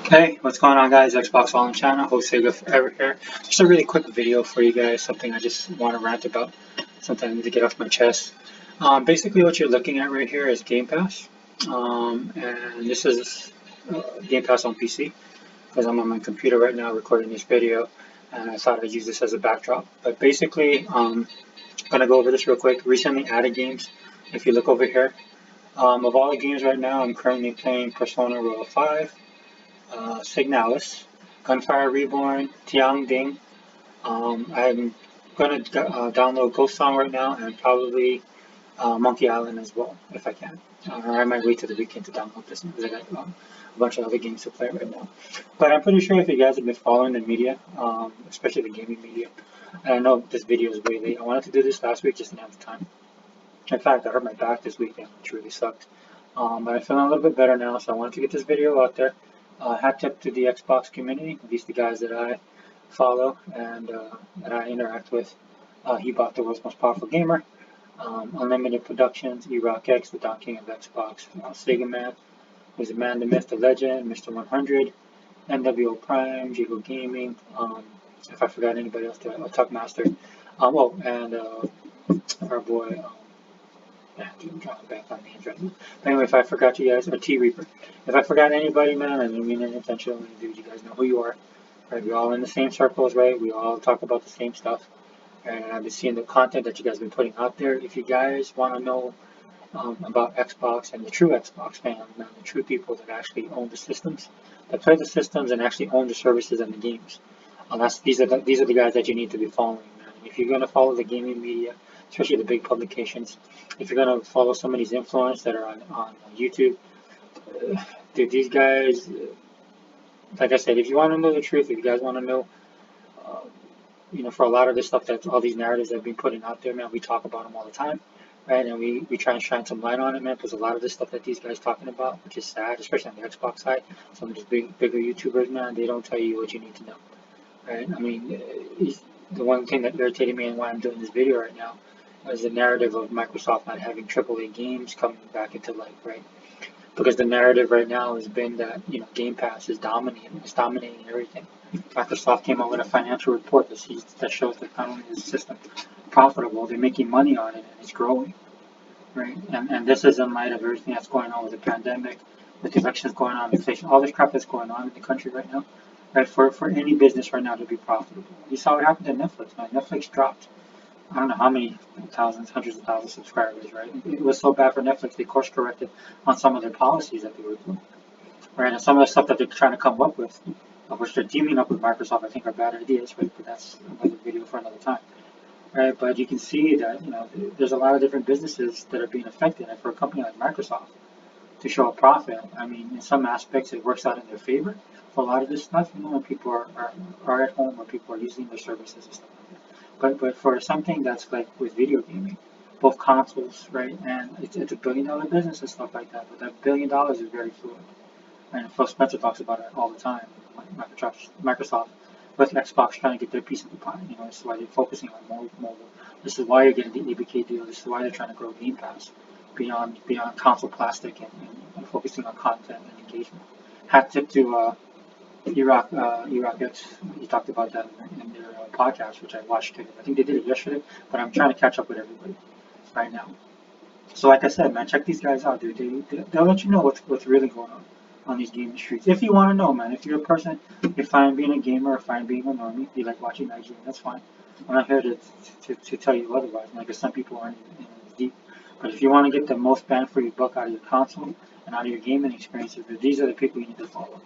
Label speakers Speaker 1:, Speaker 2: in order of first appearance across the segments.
Speaker 1: Hey, what's going on, guys? Xbox All in channel, host Sega Forever here. Just a really quick video for you guys, something I just want to rant about, something I need to get off my chest. Basically, what you're looking at right here is Game Pass, and this is Game Pass on PC because I'm on my computer right now recording this video, and I thought I'd use this as a backdrop. But basically, I'm gonna go over this real quick. Recently added games. If you look over here, of all the games right now, I'm currently playing Persona Royal 5. Signalis, Gunfire Reborn, Tiang Ding. I'm gonna download Ghost Song right now and probably Monkey Island as well if I can. Or I might wait till the weekend to download this one because I got a bunch of other games to play right now. But I'm pretty sure if you guys have been following the media, especially the gaming media, and I know this video is way late. I wanted to do this last week, just didn't have the time. In fact, I hurt my back this weekend, which really sucked. But I'm feeling a little bit better now, so I wanted to get this video out there. Hat tip to the Xbox community, at least the guys that I follow and that I interact with. He bought the world's most powerful gamer, Unlimited Productions, E-Rock X, the Don King of Xbox, Sega Man, who's the man, the myth, the legend, Mr. 100, NWO Prime, Jigo Gaming. If I forgot anybody else, Tuck Master. And our boy. Yeah, I'm drawing back on names right now. But anyway, if I forgot you guys, or T Reaper. If I forgot anybody, man, I didn't mean it intentionally, dude. You guys know who you are. Right? We're all in the same circles, right? We all talk about the same stuff. And I've been seeing the content that you guys have been putting out there. If you guys want to know about Xbox and the true Xbox fans, man, the true people that actually own the systems, that play the systems and actually own the services and the games. These are the guys that you need to be following, man. If you're gonna follow the gaming media, especially the big publications, if you're gonna follow some of these influencers that are on YouTube, dude, these guys, like I said, if you want to know the truth, if you guys want to know, uh, for a lot of this stuff that all these narratives that have been putting out there, man, we talk about them all the time, right? And we try and shine some light on it, man, because a lot of this stuff that these guys talking about, which is sad, especially on the Xbox side, some of these bigger YouTubers, man, they don't tell you what you need to know. Right? I mean, the one thing that irritated me and why I'm doing this video right now is the narrative of Microsoft not having AAA games coming back into life, right? Because the narrative right now has been that Game Pass is dominating, it's dominating everything. Microsoft came out with a financial report that shows that not only is the system profitable, they're making money on it and it's growing, right? And this is in light of everything that's going on with the pandemic, with the elections going on, inflation, all this crap that's going on in the country right now, right? For any business right now to be profitable. You saw what happened to Netflix, man. Netflix dropped, I don't know how many thousands, hundreds of thousands of subscribers, right? It was so bad for Netflix, they course corrected on some of their policies that they were doing, right? And some of the stuff that they're trying to come up with, which they're teaming up with Microsoft, I think are bad ideas, right? But that's another video for another time. Right, but you can see that there's a lot of different businesses that are being affected, and for a company like Microsoft to show a profit, I mean, in some aspects it works out in their favor. For a lot of this stuff, when people are at home or people are using their services and stuff like that. But for something that's like with video gaming, both consoles, right, and it's a $1 billion business and stuff like that. But that $1 billion is very fluid, and Phil Spencer talks about it all the time. Microsoft with Xbox trying to get their piece of the pie. This is why they're focusing on mobile. This is why you're getting the ABK deal. This is why they're trying to grow Game Pass beyond console plastic and focusing on content and engagement. Hat tip to E-Rock X. He talked about that in their podcast, which I watched today. I think they did it yesterday, but I'm trying to catch up with everybody right now. So like I said, man, check these guys out, dude. They'll let you know what's really going on these gaming streets. If you want to know, man, if you're a person, you're fine being a gamer or fine being a normie, you like watching IGN, that's fine. I'm not here to tell you otherwise. Like, some people aren't as deep. But if you want to get the most bang for your buck out of your console and out of your gaming experiences, these are the people you need to follow.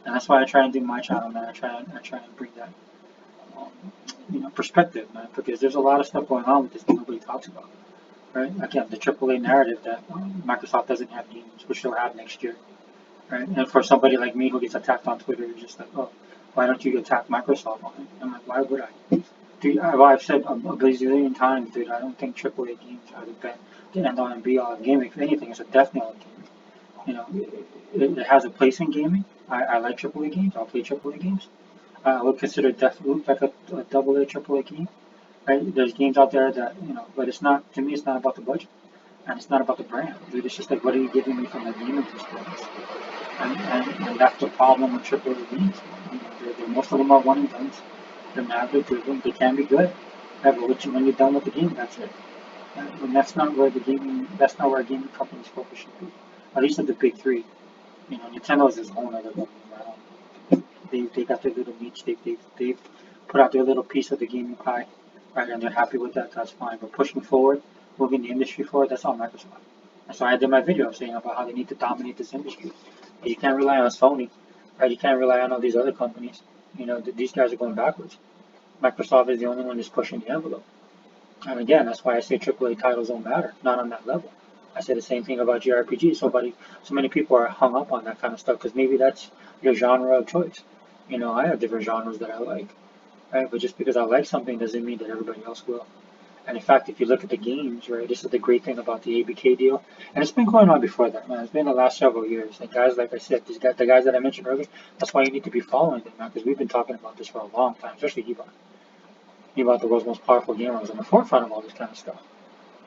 Speaker 1: And that's why I try and do my channel, man. I try and bring that perspective, man, because there's a lot of stuff going on with this that nobody talks about. Right? Again, the AAA narrative that Microsoft doesn't have games, which they'll have next year. Right? And for somebody like me who gets attacked on Twitter, it's just like, oh, why don't you attack Microsoft on it? I'm like, why would I? Dude, I've said a bazillion times, dude, I don't think AAA games are the end all and be all of gaming. If anything, it's a death knell in gaming. It has a place in gaming. I like AAA games. I'll play AAA games. I would consider Deathloop like a double A AAA game. Right? There's games out there that, but it's not, to me, it's not about the budget. And it's not about the brand, dude. It's just like, what are you giving me from a gaming experience? And that's the problem with AAA games. Most of them are one and done. They're maverick driven. They can be good, right? But when you're done with the game, that's it. And that's not where that's not where gaming companies focus should be. At least of the big three. Nintendo's is a whole other level. They got their little niche. They've put out their little piece of the gaming pie, right? And they're happy with that. That's fine. But pushing forward, moving the industry forward, that's all Microsoft. And so I did my video saying about how they need to dominate this industry. But you can't rely on Sony, right? You can't rely on all these other companies. These guys are going backwards. Microsoft is the only one that's pushing the envelope. And again, that's why I say AAA titles don't matter, not on that level. I say the same thing about JRPGs. So many people are hung up on that kind of stuff because maybe that's your genre of choice. I have different genres that I like, right? But just because I like something doesn't mean that everybody else will. And in fact, if you look at the games, right, this is the great thing about the ABK deal, and it's been going on before that, man. It's been the last several years. And guys, like I said, the guys that I mentioned earlier, that's why you need to be following them, man, because we've been talking about this for a long time, especially Ebon. Ebon, the world's most powerful gamer, was on the forefront of all this kind of stuff,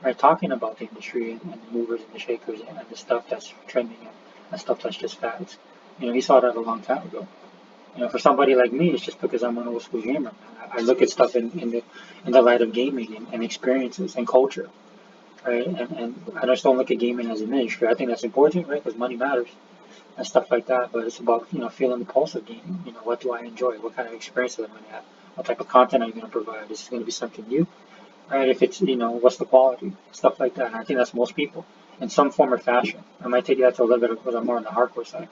Speaker 1: right? Talking about the industry and the movers and the shakers and the stuff that's trending and stuff that's just fads. He saw that a long time ago. For somebody like me, it's just because I'm an old school gamer. I look at stuff in the light of gaming and experiences and culture, right? And I just don't look at gaming as an industry. I think that's important, right? Because money matters and stuff like that. But it's about feeling the pulse of gaming. What do I enjoy? What kind of experiences am I gonna have? What type of content are you gonna provide? Is it gonna be something new, right? If it's what's the quality? Stuff like that. And I think that's most people in some form or fashion. I might take that to a little bit because I'm more on the hardcore side.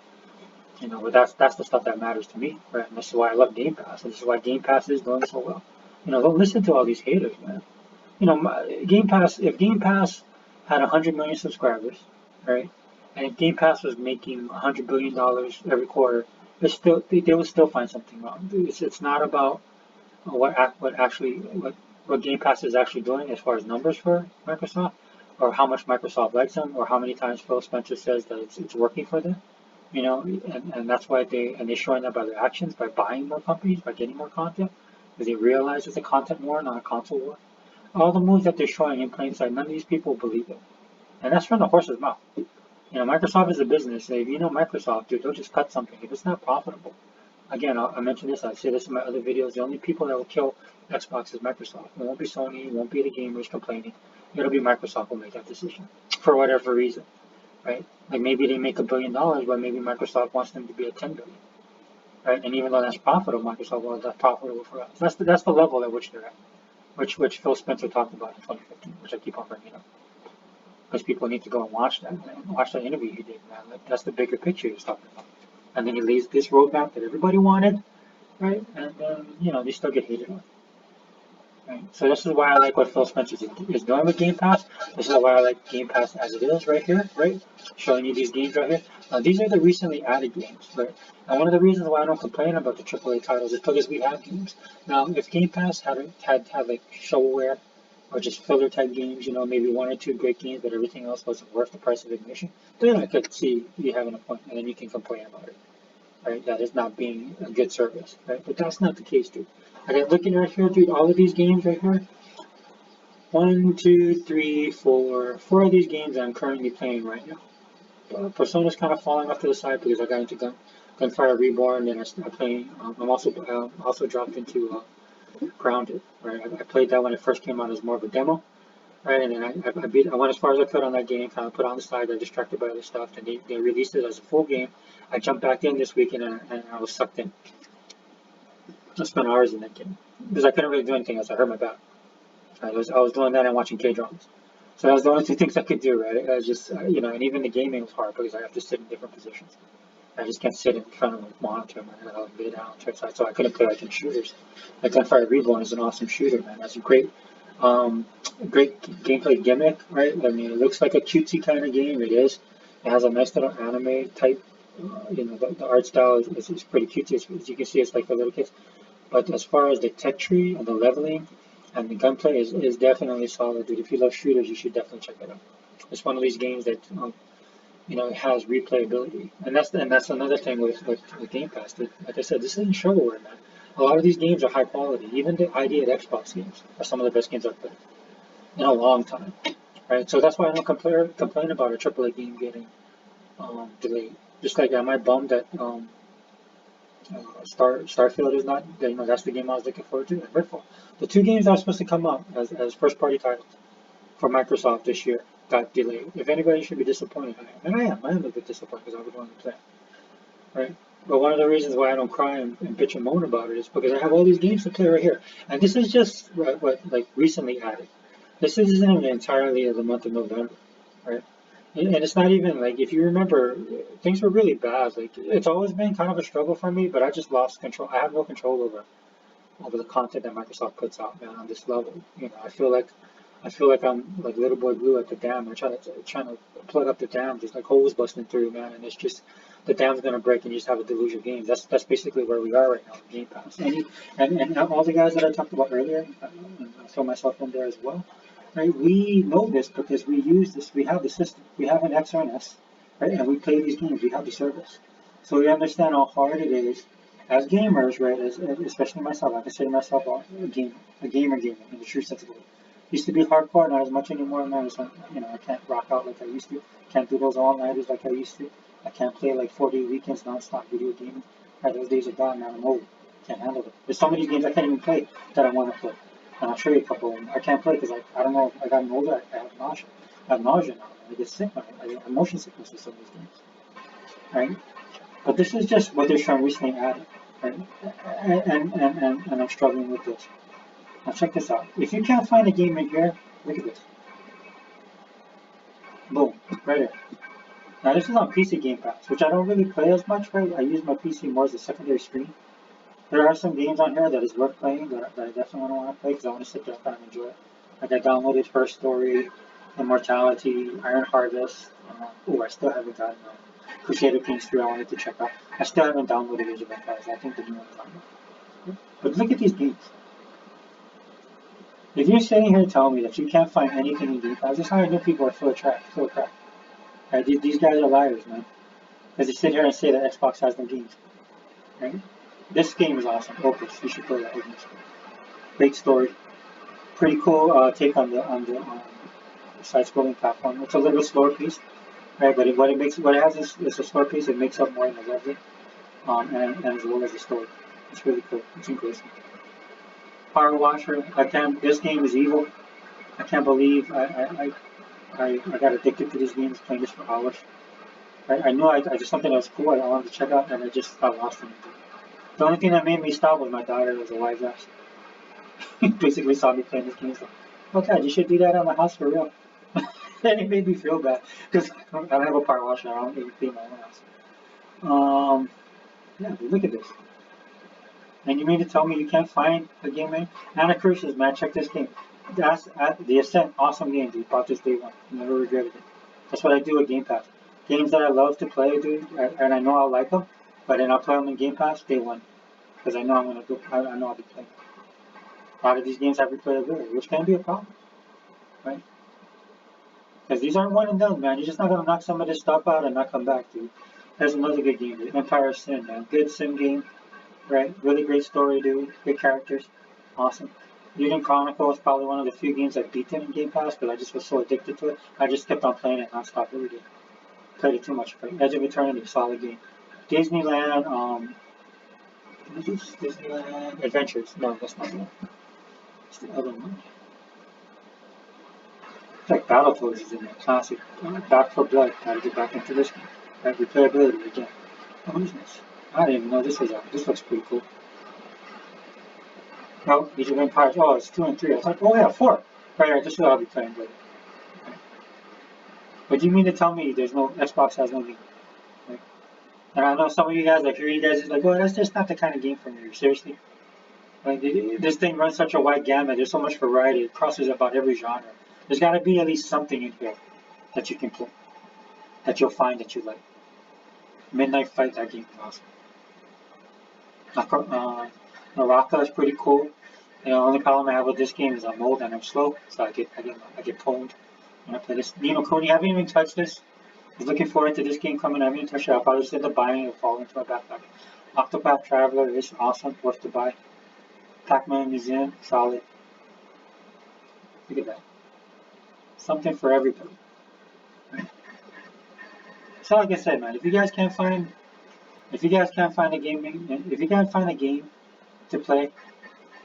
Speaker 1: But that's the stuff that matters to me, right? And this is why I love Game Pass, and this is why Game Pass is doing so well. Don't listen to all these haters, man. Game Pass. If Game Pass had 100 million subscribers, right, and if Game Pass was making $100 billion every quarter, they would still find something wrong. It's not about what Game Pass is actually doing as far as numbers for Microsoft, or how much Microsoft likes them, or how many times Phil Spencer says that it's working for them. And that's why they're showing that by their actions, by buying more companies, by getting more content, because they realize it's a content war, not a console war. All the moves that they're showing in plain sight, none of these people believe it. And that's from the horse's mouth. Microsoft is a business. If Microsoft, dude, they'll just cut something if it's not profitable. Again, I mentioned this, I say this in my other videos, the only people that will kill Xbox is Microsoft. It won't be Sony, it won't be the gamers complaining. It'll be Microsoft will make that decision for whatever reason, right? Like maybe they make $1 billion, but maybe Microsoft wants them to be at 10 billion, right? And even though that's profitable, Microsoft, well, that's profitable for us. That's the level at which they're at, which Phil Spencer talked about in 2015, which I keep on bringing up, because people need to go and watch that interview he did, man. That's the bigger picture he's talking about. And then he leaves this roadmap that everybody wanted, right? And then they still get hated on. Right. So this is why I like what Phil Spencer is doing with Game Pass. This is why I like Game Pass as it is right here, right? Showing you these games right here. Now these are the recently added games, right? And one of the reasons why I don't complain about the AAA titles is because we have games. Now if Game Pass had like shovelware or just filler type games, maybe one or two great games, but everything else wasn't worth the price of admission, then I could see you having a point, and then you can complain about it, right? That is not being a good service, right? But that's not the case, dude. Okay, looking right here, dude, all of these games right here. 1, 2, 3, 4. 4 of these games I'm currently playing right now. Persona's kind of falling off to the side because I got into Gunfire Reborn, and I'm playing. I'm also dropped into Grounded, right? I played that when it first came out as more of a demo, right? And then I went as far as I could on that game, kind of put it on the side, got distracted by other stuff, and they released it as a full game. I jumped back in this weekend and I was sucked in. I spent hours in that game because I couldn't really do anything else. I hurt my back. I was doing that and watching K-dramas. So that was the only two things I could do, right? I was just, and even the gaming was hard because I have to sit in different positions. I just can't sit in front of a monitor, man. I gotta lay down, turn side. So I couldn't play like in shooters. Like Gunfire Reborn is an awesome shooter, man. That's a great gameplay gimmick, right? I mean, it looks like a cutesy kind of game. It is. It has a nice little anime type. The art style is pretty cutesy. As you can see, it's like for little kids. But as far as the tech tree and the leveling and the gunplay is definitely solid, dude. If you love shooters, you should definitely check it out. It's one of these games that it has replayability, and that's another thing with Game Pass. That, like I said, this isn't shovelware, man. A lot of these games are high quality. Even the ID at Xbox games are some of the best games I've played in a long time, right? So that's why I don't complain about a AAA game getting delayed. Just like am I bummed that Starfield is not, that's the game I was looking forward to. And Redfall, the two games that were supposed to come out as first party titles for Microsoft this year got delayed. If anybody should be disappointed, I am, and I am a bit disappointed because I would want to play, right? But one of the reasons why I don't cry and bitch and moan about it is because I have all these games to play right here, and this is just what like recently added. This isn't even entirely of the month of November, right? And it's not even like if you remember, things were really bad. Like it's always been kind of a struggle for me, but I just lost control. I have no control over the content that Microsoft puts out, man, on this level. I feel like I'm like little boy blue at the dam. I'm trying to plug up the dam. There's like holes busting through, man, and it's just the dam's gonna break, and you just have a deluge of games. That's basically where we are right now with Game Pass. And all the guys that I talked about earlier, and I throw myself in there as well. Right, we know this because we use this. We have the system. We have an XRNS, right, and we play these games. We have the service, so we understand how hard it is as gamers, right? Especially myself, I consider myself a gamer in the true sense of it. Used to be hardcore, not as much anymore. Now it's like, I can't rock out like I used to. Can't do those all-nighters like I used to. I can't play like 40 weekends non-stop video gaming. Right, those days are gone now. I'm old. Can't handle it. There's so many games I can't even play that I want to play. And I'll show you a couple of them. I can't play because I don't know. I gotten older. I have nausea. I have nausea now. I get sick. I get motion sickness with some of these games. Right? But this is just what they're trying recently added. Right? And I'm struggling with this. Now check this out. If you can't find a game in here, look at this. Boom, right there. Now this is on PC Game Pass, which I don't really play as much, right? I use my PC more as a secondary screen. There are some games on here that is worth playing that I definitely want to play because I want to sit there and kind of enjoy it. Like I downloaded Her Story, Immortality, Iron Harvest. I still haven't gotten Crusader Kings 3 I wanted to check out. I still haven't downloaded Age of Empires. I think the new one's on there. But look at these games. If you're sitting here telling me that you can't find anything in Game Pass, that's how I know people are full of crap. Right? These guys are liars, man. Because they sit here and say that Xbox has no games. Right? This game is awesome. Opus. You should play that. Great story. Pretty cool take on the side-scrolling platform. It's a little bit slower piece, right? But what it has is a slower piece. It makes up more in the level, and as well as the story. It's really cool. It's engrossing. Power Washer. This game is evil. I can't believe I got addicted to these games, playing this for hours. I knew I just something that was cool. I wanted to check out, and I just got lost in it. The only thing that made me stop was my daughter was a wise ass. Basically saw me playing this game. He's like, okay, you should do that on the house for real. And it made me feel bad because I don't have a power washer. I don't even clean my own house. Yeah, dude, look at this. And you mean to tell me you can't find a game, man? Anna Crucis, man, check this game. That's the Ascent, awesome game, dude. Bought this day one. Never regretted it. That's what I do with Game Pass. Games that I love to play, dude, and I know I'll like them, but then I'll play them in Game Pass day one because I know I'm gonna go. I know I'll be playing. A lot of these games have replayability, which can be a problem, right? Because these aren't one and done, man. You're just not gonna knock some of this stuff out and not come back, dude. There's another good game, dude. Empire Sin, man. Good sim game, right? Really great story, dude. Good characters, awesome. Mutant Chronicle is probably one of the few games I've beaten in Game Pass because I just was so addicted to it. I just kept on playing it nonstop every day. Played it too much. Edge of Eternity, solid game. Disneyland, what is this? Disneyland Adventures. No, that's not the one. It's the other one. It's like Battletoads is in there. Classic. Back for Blood. Gotta get back into this game. Right, replayability again. Oh, what is this? I didn't even know this was out. This looks pretty cool. No, Age of Empires. Oh, it's 2 and 3. I was like, oh yeah, 4. Right, this is what I'll be playing with. Okay. But do you mean to tell me there's no Xbox has no game? Right? And I know some of you guys, like, hear you guys is like, oh, that's just not the kind of game for me. Seriously? Like, this thing runs such a wide gamut. There's so much variety. It crosses about every genre. There's got to be at least something in here that you can play, that you'll find that you like. Midnight Fight, that game is awesome. Naraka is pretty cool. The only problem I have with this game is I'm old and I'm slow, so I get pwned when I play this. Nino Kuni, I haven't even touched this. I was looking forward to this game coming. I haven't even touched it. I'll probably just end up buying it and fall into my backpack. Octopath Traveler is awesome, worth to buy. Pac-Man Museum, solid. Look at that. Something for everybody. So like I said, man, if you guys can't find a gaming, if you can't find a game to play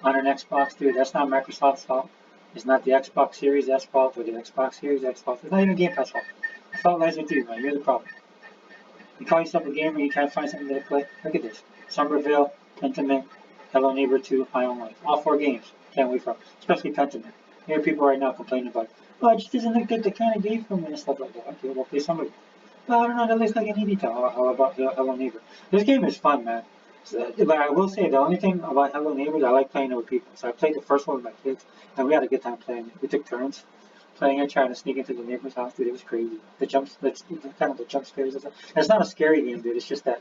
Speaker 1: on an Xbox, dude, that's not Microsoft's fault. It's not the Xbox Series S fault or the Xbox Series X fault. It's not even Game Pass fault. The fault lies with you, man. You're the problem. You call yourself a gamer, you can't find something to play. Look at this. Somerville, Pentiment, Hello Neighbor 2, High on Life. All 4 games. Can't wait for them. Especially Pentiment. I hear people right now complaining about, oh, it just doesn't look like the kind of game for me and stuff like that. Okay, well, play Somerville. Well, I don't know, that looks like an indie town. How about Hello Neighbor? This game is fun, man. So, but I will say the only thing about Hello Neighbor, I like playing it with people. So I played the first one with my kids, and we had a good time playing it. We took turns playing it, trying to sneak into the neighbor's house, dude. It was crazy. That's kind of the jump scares. And it's not a scary game, dude. It's just that,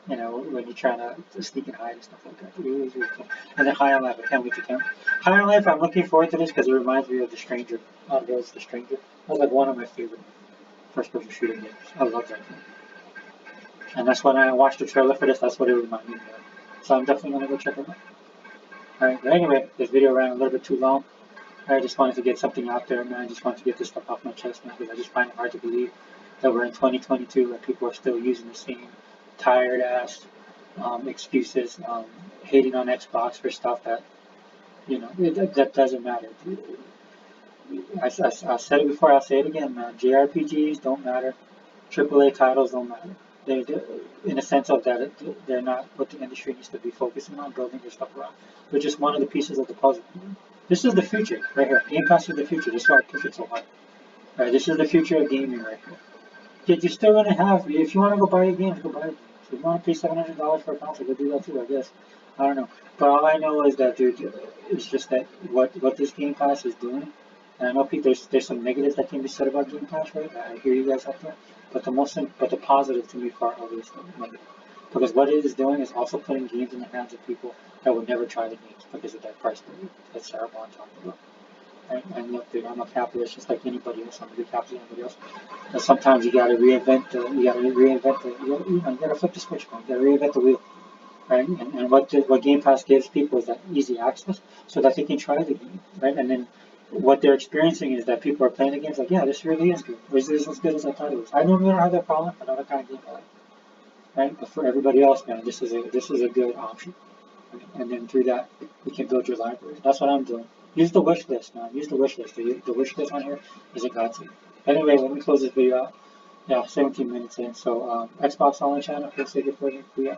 Speaker 1: when you're trying to sneak and hide and stuff like that. It was really cool. And then High on Life, I can't wait to count. High on Life, I'm looking forward to this because it reminds me of The Stranger. Outdoors, The Stranger. That was like one of my favorite first-person shooting games. I love that game. And that's when I watched the trailer for this, that's what it reminded me of. So I'm definitely going to go check it out. Alright, but anyway, this video ran a little bit too long. I just wanted to get something out there, man. I just wanted to get this stuff off my chest, man, because I just find it hard to believe that we're in 2022 and people are still using the same tired ass excuses, hating on Xbox for stuff that, that doesn't matter. I said it before, I'll say it again, man. JRPGs don't matter. AAA titles don't matter. They, in a sense of that, they're not what the industry needs to be focusing on, building their stuff around. They're just one of the pieces of the puzzle. This is the future, right here. Game Pass is the future. This is why I push it so hard. Right, this is the future of gaming right here. Yet you're still gonna have, if you want to go buy your games, go buy your games. If you want to pay $700 for a console, go do that too, I guess. I don't know. But all I know is that, dude, it's just that what this Game Pass is doing. And I know there's some negatives that can be said about Game Pass, right? I hear you guys out there. But the positive to me far outweighs the negative. Because what it is doing is also putting games in the hands of people that would never try the games because of that price point that Sarah Bond talked about. Right? And look, dude, I'm a capitalist just like anybody else. I'm a big capitalist like anybody else. But sometimes you gotta reinvent you gotta flip the switch, man. You gotta reinvent the wheel. Right? And what Game Pass gives people is that easy access so that they can try the game. Right? And then what they're experiencing is that people are playing the games like, yeah, this really is good. This is as good as I thought it was. I normally don't have that problem for another kind of game I like. Right? But for everybody else, man, this is a good option. Right? And then through that, you can build your library. That's what I'm doing. Use the wish list, man. Use the wish list. The wish list on here is a godsend. Anyway, let me close this video out. Yeah, 17 minutes in. So Xbox Online channel, for the sake of it, yeah.